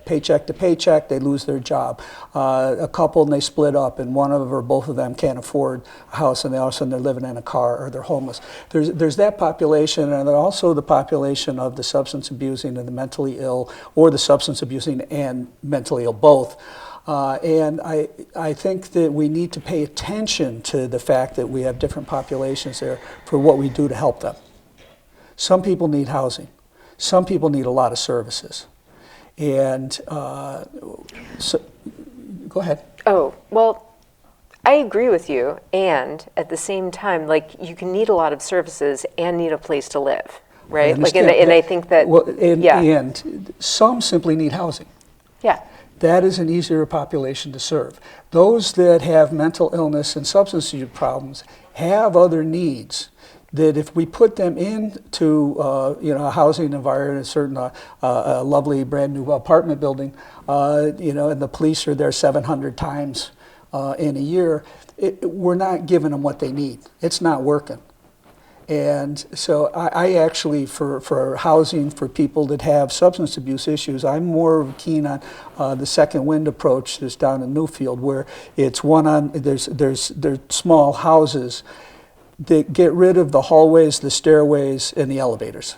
paycheck to paycheck, they lose their job. A couple, and they split up, and one of or both of them can't afford a house, and all of a sudden they're living in a car, or they're homeless. There's that population, and there's also the population of the substance abusing and the mentally ill, or the substance abusing and mentally ill both. And I think that we need to pay attention to the fact that we have different populations there for what we do to help them. Some people need housing. Some people need a lot of services. And so, go ahead. Oh, well, I agree with you. And at the same time, like, you can need a lot of services and need a place to live, right? Like, and I think that, well, yeah. And some simply need housing. Yeah. That is an easier population to serve. Those that have mental illness and substance use problems have other needs that if we put them into a housing environment, a certain a lovely brand new apartment building, and the police are there 700 times in a year, we're not giving them what they need. It's not working. And so I actually, for housing for people that have substance abuse issues, I'm more keen on the second wind approach that's down in Newfield, where it's there's small houses that get rid of the hallways, the stairways, and the elevators,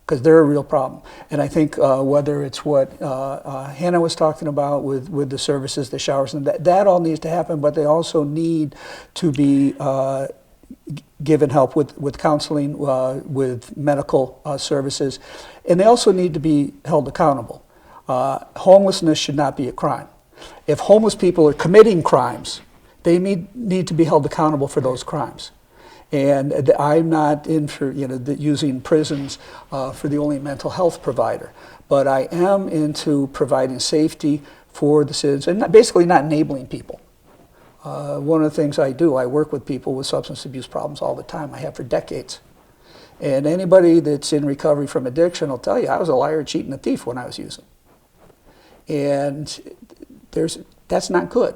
because they're a real problem. And I think whether it's what Hannah was talking about with the services, the showers, and that all needs to happen, but they also need to be given help with counseling, with medical services, and they also need to be held accountable. Homelessness should not be a crime. If homeless people are committing crimes, they need to be held accountable for those crimes. And I'm not in for using prisons for the only mental health provider, but I am into providing safety for the citizens and basically not enabling people. One of the things I do, I work with people with substance abuse problems all the time. I have for decades. And anybody that's in recovery from addiction will tell you, I was a liar, cheat, and a thief when I was using. And that's not good.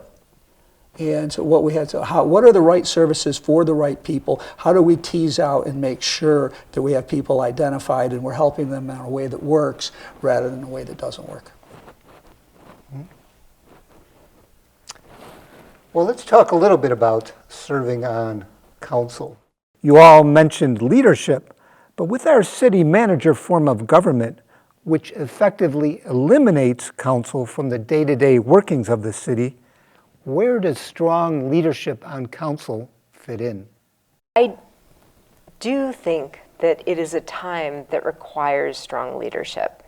And so what we had to, what are the right services for the right people? How do we tease out and make sure that we have people identified and we're helping them in a way that works rather than a way that doesn't work? Well, let's talk a little bit about serving on council. You all mentioned leadership, but with our city manager form of government, which effectively eliminates council from the day-to-day workings of the city, where does strong leadership on council fit in? I do think that it is a time that requires strong leadership.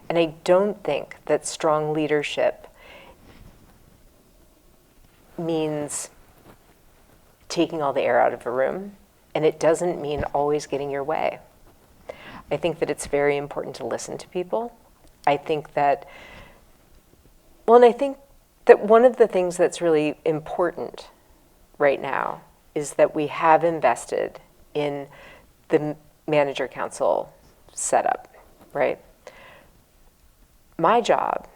And I don't think that strong leadership means taking all the air out of a room, and it doesn't mean always getting your way. I think that it's very important to listen to people. I think that one of the things that's really important right now is that we have invested in the manager council setup, right? My job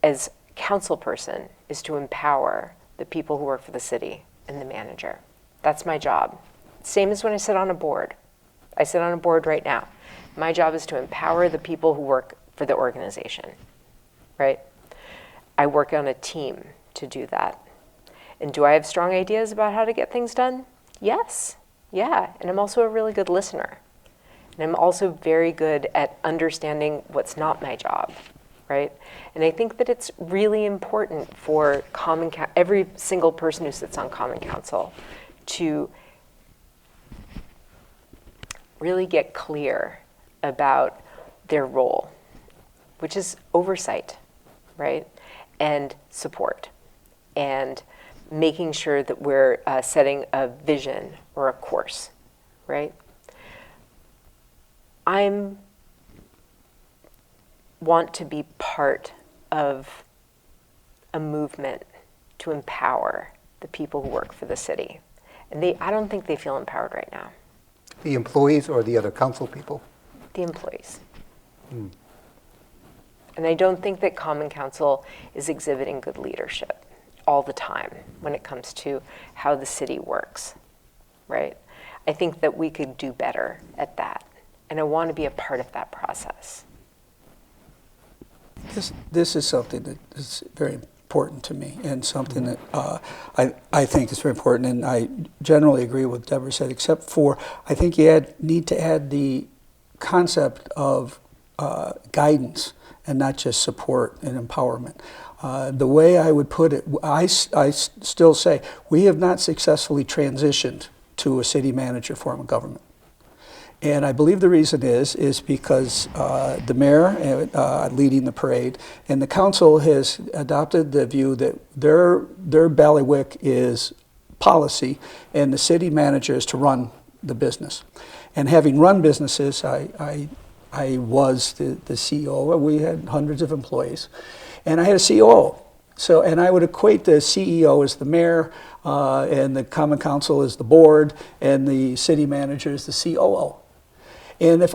as council person is to empower the people who work for the city and the manager. That's my job. Same as when I sit on a board, I sit on a board right now. My job is to empower the people who work for the organization, right? I work on a team to do that. And do I have strong ideas about how to get things done? Yes, yeah. And I'm also a really good listener. And I'm also very good at understanding what's not my job, right? And I think that it's really important for every single person who sits on Common Council to really get clear about their role, which is oversight, right? And support, and making sure that we're setting a vision or a course, right? I want to be part of a movement to empower the people who work for the city. And I don't think they feel empowered right now. The employees or the other council people? The employees. And I don't think that Common Council is exhibiting good leadership all the time when it comes to how the city works, right? I think that we could do better at that. And I want to be a part of that process. This is something that is very important to me, and something that I think is very important, and I generally agree with what Deborah said, except for I think you need to add the concept of guidance and not just support and empowerment. The way I would put it, I still say we have not successfully transitioned to a city manager form of government. And I believe the reason is because the mayor leading the parade, and the council has adopted the view that their bailiwick is policy and the city manager is to run the business. And having run businesses, I was the CEO. We had hundreds of employees, and I had a COO. So, and I would equate the CEO as the mayor, and the common council as the board, and the city manager as the COO. And if,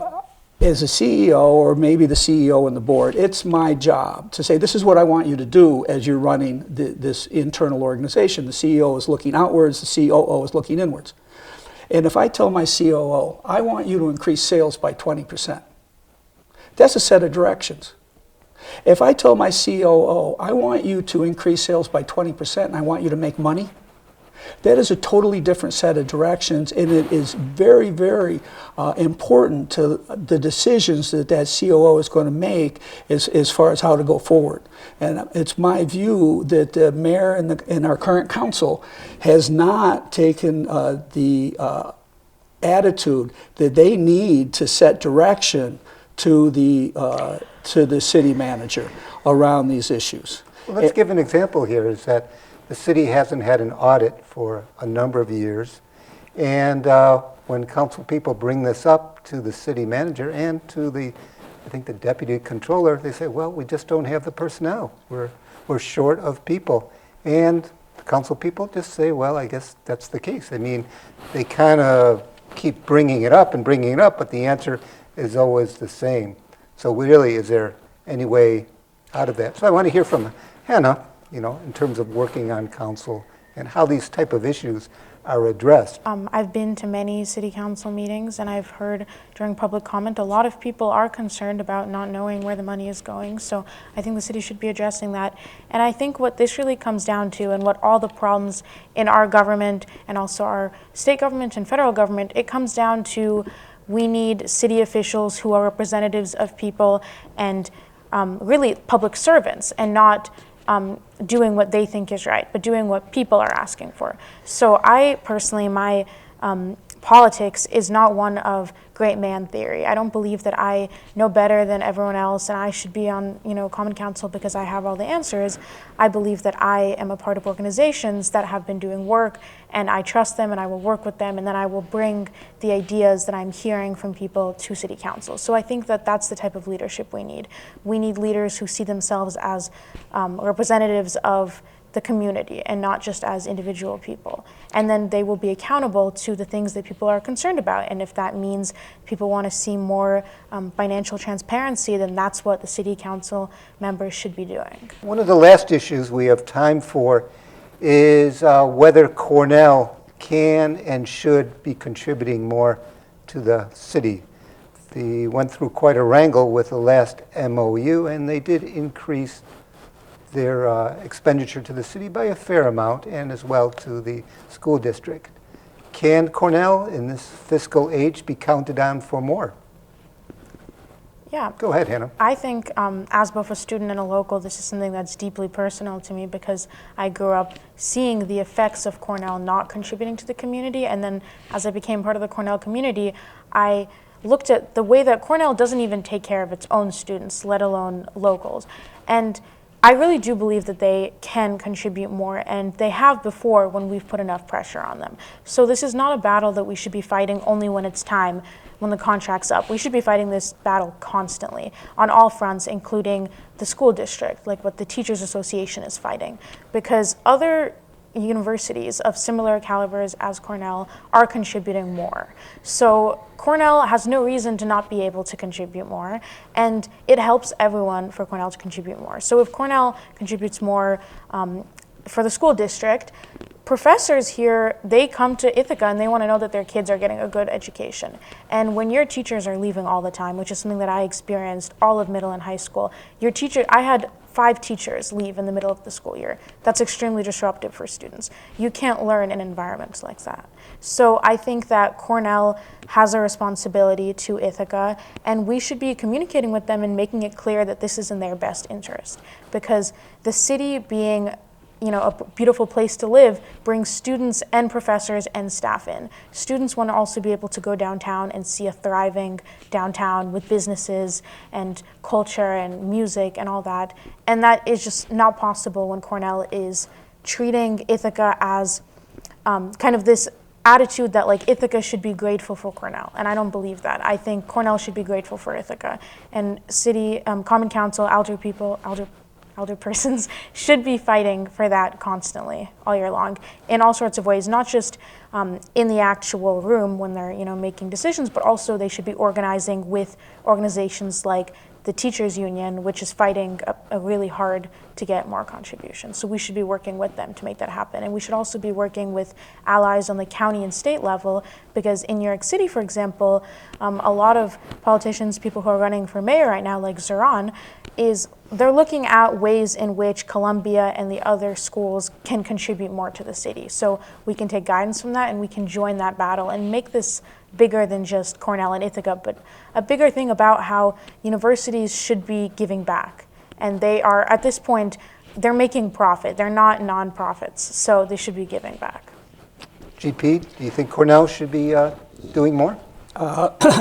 as a CEO, or maybe the CEO and the board, it's my job to say, this is what I want you to do as you're running this internal organization. The CEO is looking outwards, the COO is looking inwards. And if I tell my COO, I want you to increase sales by 20%, that's a set of directions. If I tell my COO, I want you to increase sales by 20% and I want you to make money, that is a totally different set of directions, and it is very, very important to the decisions that COO is going to make as far as how to go forward. And it's my view that the mayor and our current council has not taken the attitude that they need to set direction to the city manager around these issues. Well, let's give an example here, is that the city hasn't had an audit for a number of years, and when council people bring this up to the city manager and to I think the deputy controller, they say, well, we just don't have the personnel. We're short of people. And the council people just say, well, I guess that's the case. I mean, they kind of keep bringing it up, but the answer is always the same. So really, is there any way out of that? So I want to hear from Hannah, in terms of working on council and how these type of issues are addressed. I've been to many city council meetings, and I've heard during public comment a lot of people are concerned about not knowing where the money is going. So I think the city should be addressing that. And I think what this really comes down to, and what all the problems in our government and also our state government and federal government, it comes down to we need city officials who are representatives of people and really public servants, and not doing what they think is right, but doing what people are asking for. So I personally, my politics is not one of great man theory. I don't believe that I know better than everyone else and I should be on, Common Council because I have all the answers. I believe that I am a part of organizations that have been doing work, and I trust them and I will work with them, and then I will bring the ideas that I'm hearing from people to City Council. So I think that that's the type of leadership we need. We need leaders who see themselves as representatives of the community and not just as individual people. And then they will be accountable to the things that people are concerned about. And if that means people want to see more financial transparency, then that's what the city council members should be doing. One of the last issues we have time for is whether Cornell can and should be contributing more to to the city. They went through quite a wrangle with the last MOU, and they did increase their expenditure to the city by a fair amount, and as well to the school district. Can Cornell, in this fiscal age, be counted on for more? Yeah. Go ahead, Hannah. I think as both a student and a local, this is something that's deeply personal to me because I grew up seeing the effects of Cornell not contributing to the community. And then as I became part of the Cornell community, I looked at the way that Cornell doesn't even take care of its own students, let alone locals. And I really do believe that they can contribute more, and they have before when we've put enough pressure on them. So this is not a battle that we should be fighting only when it's time, when the contract's up. We should be fighting this battle constantly on all fronts, including the school district, like what the Teachers Association is fighting, because other universities of similar calibers as Cornell are contributing more. So Cornell has no reason to not be able to contribute more, and it helps everyone for Cornell to contribute more. So if Cornell contributes more for the school district, professors here, they come to Ithaca and they want to know that their kids are getting a good education. And when your teachers are leaving all the time, which is something that I experienced all of middle and high school, I had 5 teachers leave in the middle of the school year. That's extremely disruptive for students. You can't learn in environments like that. So I think that Cornell has a responsibility to Ithaca, and we should be communicating with them and making it clear that this is in their best interest. Because the city being a beautiful place to live brings students and professors and staff in. Students want to also be able to go downtown and see a thriving downtown with businesses and culture and music and all that. And that is just not possible when Cornell is treating Ithaca as kind of this attitude that like Ithaca should be grateful for Cornell. And I don't believe that. I think Cornell should be grateful for Ithaca. And city, common council, elder persons should be fighting for that constantly all year long in all sorts of ways, not just in the actual room when they're making decisions, but also they should be organizing with organizations like the teachers union, which is fighting a really hard to get more contributions. So we should be working with them to make that happen. And we should also be working with allies on the county and state level, because in New York City, for example, a lot of politicians, people who are running for mayor right now, like Zoran, they're looking at ways in which Columbia and the other schools can contribute more to the city. So we can take guidance from that and we can join that battle and make this bigger than just Cornell and Ithaca, but a bigger thing about how universities should be giving back. And they are, at this point, they're making profit. They're not nonprofits, so they should be giving back. GP, do you think Cornell should be doing more?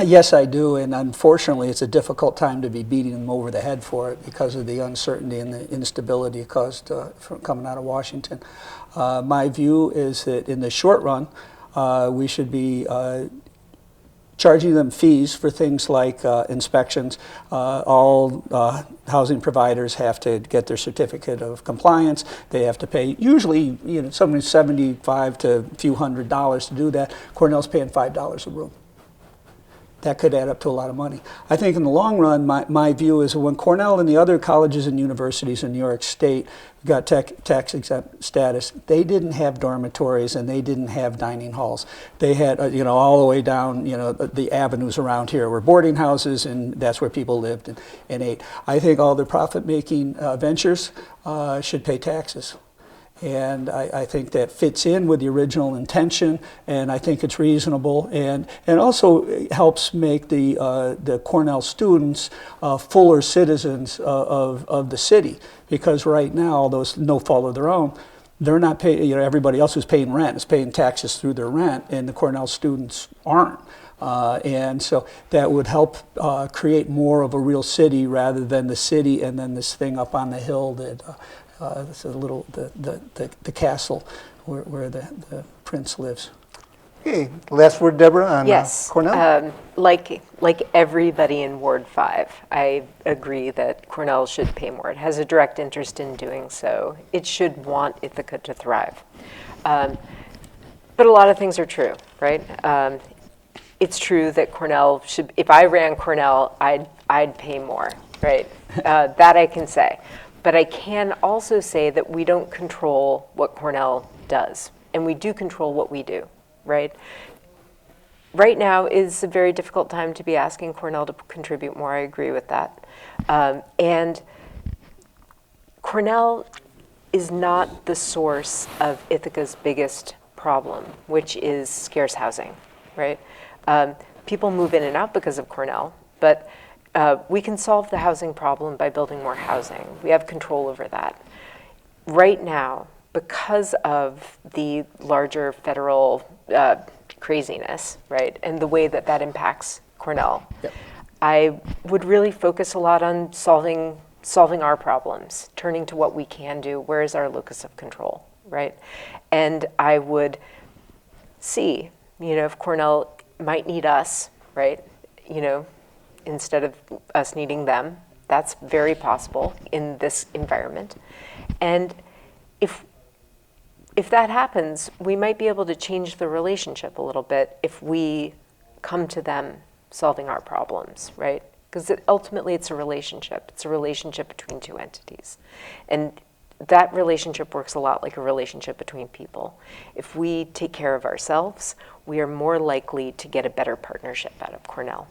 Yes, I do, and unfortunately, it's a difficult time to be beating them over the head for it because of the uncertainty and the instability caused from coming out of Washington. My view is that in the short run, we should be charging them fees for things like inspections. All housing providers have to get their certificate of compliance. They have to pay usually, something $75 to a few $100 to do that. Cornell's paying $5 a room. That could add up to a lot of money. I think in the long run, my view is when Cornell and the other colleges and universities in New York State got tax exempt status, they didn't have dormitories and they didn't have dining halls. They had, all the way down, the avenues around here were boarding houses, and that's where people lived and ate. I think all the profit-making ventures should pay taxes. And I think that fits in with the original intention, and I think it's reasonable, and also helps make the Cornell students fuller citizens of the city, because right now, those no fault of their own, they're not paying. Everybody else who's paying rent is paying taxes through their rent, and the Cornell students aren't. And so that would help create more of a real city rather than the city and then this thing up on the hill that. This is the castle where the prince lives. Okay, last word, Deborah, on Yes. Cornell? Like everybody in Ward 5, I agree that Cornell should pay more. It has a direct interest in doing so. It should want Ithaca to thrive. But a lot of things are true, right? It's true that Cornell should, if I ran Cornell, I'd pay more, right? That I can say. But I can also say that we don't control what Cornell does, and we do control what we do, right? right now is a very difficult time to be asking Cornell to contribute more. I agree with that. And Cornell is not the source of Ithaca's biggest problem, which is scarce housing, right? People move in and out because of Cornell, but we can solve the housing problem by building more housing. We have control over that. Right now, because of the larger federal craziness, right, and the way that that impacts Cornell, Yep. I would really focus a lot on solving our problems, turning to what we can do. Where is our locus of control, right? And I would see, if Cornell might need us, right, instead of us needing them. That's very possible in this environment. And if that happens, we might be able to change the relationship a little bit if we come to them solving our problems, right? Because ultimately it's a relationship. It's a relationship between two entities. And that relationship works a lot like a relationship between people. If we take care of ourselves, we are more likely to get a better partnership out of Cornell.